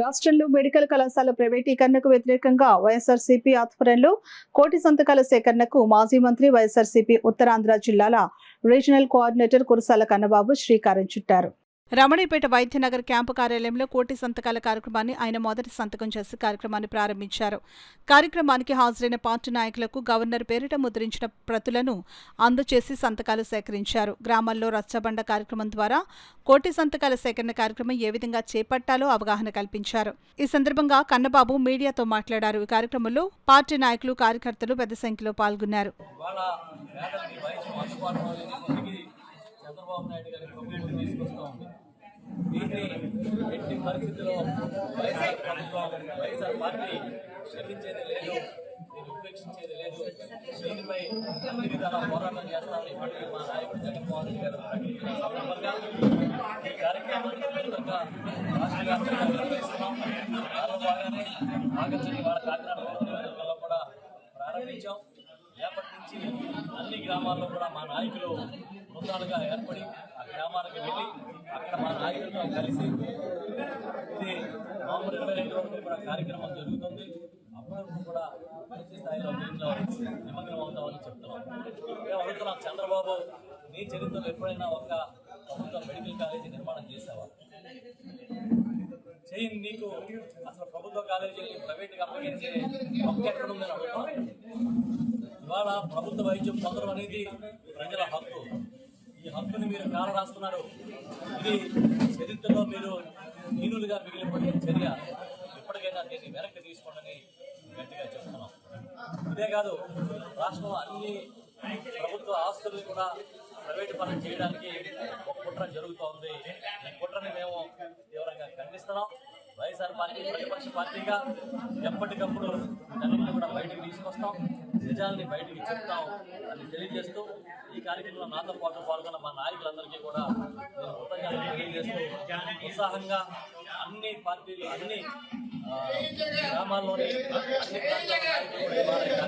రాష్ట్రంలో మెడికల్ కళాశాల ప్రైవేటీకరణకు వ్యతిరేకంగా వైఎస్ఆర్సీపీ ఆధ్వర్యంలో కోటి సంతకాల సేకరణకు మాజీ మంత్రి వైఎస్ఆర్సీపీ ఉత్తరాంధ్ర జిల్లాల రీజనల్ కోఆర్డినేటర్ కురసాల కన్నబాబు శ్రీకారం చుట్టారు. రమణీపేట వైద్యనగర్ క్యాంపు కార్యాలయంలో కోటి సంతకాల కార్యక్రమాన్ని ఆయన మొదటి సంతకం చేసి కార్యక్రమాన్ని ప్రారంభించారు. కార్యక్రమానికి హాజరైన పార్టీ నాయకులకు గవర్నర్ పేరిట ముద్రించిన ప్రతులను అందజేసి సంతకాలు సేకరించారు. గ్రామాల్లో రచ్చబండ కార్యక్రమం ద్వారా కోటి సంతకాల సేకరణ కార్యక్రమం ఏ విధంగా చేపట్టాలో అవగాహన కల్పించారు. ఈ సందర్భంగా కన్నబాబు మీడియాతో మాట్లాడారు. ఈ కార్యక్రమంలో పార్టీ నాయకులు, కార్యకర్తలు పెద్ద సంఖ్యలో పాల్గొన్నారు. చంద్రబాబు నాయుడు గారి ప్రభుత్వం తీసుకొస్తూ ఉంది. దీన్ని ఎట్టి పరిస్థితుల్లో వైఎస్ఆర్ పార్టీ క్షమించేది లేదు, దీన్ని ఉపేక్షించేది లేదు. దీనిపై అన్ని విధాలా పోరాటం చేస్తామని ఇప్పటికీ మా నాయకుడు జగన్మోహన్ రెడ్డి గారు ప్రకటించిన సందర్భంగా ఈ కార్యక్రమాన్ని విస్తృతంగా రాష్ట్ర వ్యాప్తంగా నిర్వహిస్తున్నాం. దానిలో భాగంగానే ఆగస్టు వాళ్ళ కాకినాడ నియోజకవర్గంలో కూడా ప్రారంభించాం. రేపటి నుంచి అన్ని గ్రామాల్లో కూడా మా నాయకులు బృందాలుగా ఏర్పడి ఆ గ్రామాలకు వెళ్ళి అక్కడ మా నాయకులతో కలిసి ఇది నవంబర్ 22 వరకు కూడా కార్యక్రమం జరుగుతుంది. అప్పటివరకు కూడా పూర్తి స్థాయిలో దీంట్లో నిమగ్నం అవుతామని చెప్తున్నాం. మేము అడుగుతున్నాం, చంద్రబాబు నీ చరిత్రలో ఎప్పుడైనా ఒక ప్రభుత్వ మెడికల్ కాలేజీ నిర్మాణం చేసావా? చేయండి. నీకు అసలు ప్రభుత్వ కాలేజీని ప్రైవేట్గా అప్పగించే హక్కు ఎక్కడుందని అడుగుతాం. ఇవాళ ప్రభుత్వ వైద్యం పొందడం అనేది ప్రజల హక్కు. ఈ హక్కుని మీరు కాల రాస్తున్నారు. ఇది చరిత్రలో మీరు హీనులుగా మిగిలిపోయిన చర్య. ఇప్పటికైనా దీన్ని వెనక్కి తీసుకోండి గట్టిగా చెప్తున్నాం. ఇదే కాదు, రాష్ట్రంలో అన్ని ప్రభుత్వ ఆస్తులను కూడా ప్రైవేటు పనులు చేయడానికి ఒక కుట్ర జరుగుతోంది. ఈ కుట్రని మేము తీవ్రంగా ఖండిస్తున్నాం. వైఎస్ఆర్ పార్టీ ప్రతిపక్ష పార్టీగా ఎప్పటికప్పుడు అన్నింటినీ కూడా బయటకు తీసుకొస్తాం, నిజాలని బయటికి చెప్తాం అని తెలియజేస్తూ ఈ కార్యక్రమంలో నాతో పాటు పాల్గొన్న మా నాయకులందరికీ కూడా నేను కృతజ్ఞతలు తెలియజేస్తూ ఉత్సాహంగా అన్ని పార్టీలు, అన్ని గ్రామాల్లోని అన్ని ప్రాంతాల నాయకులు కూడా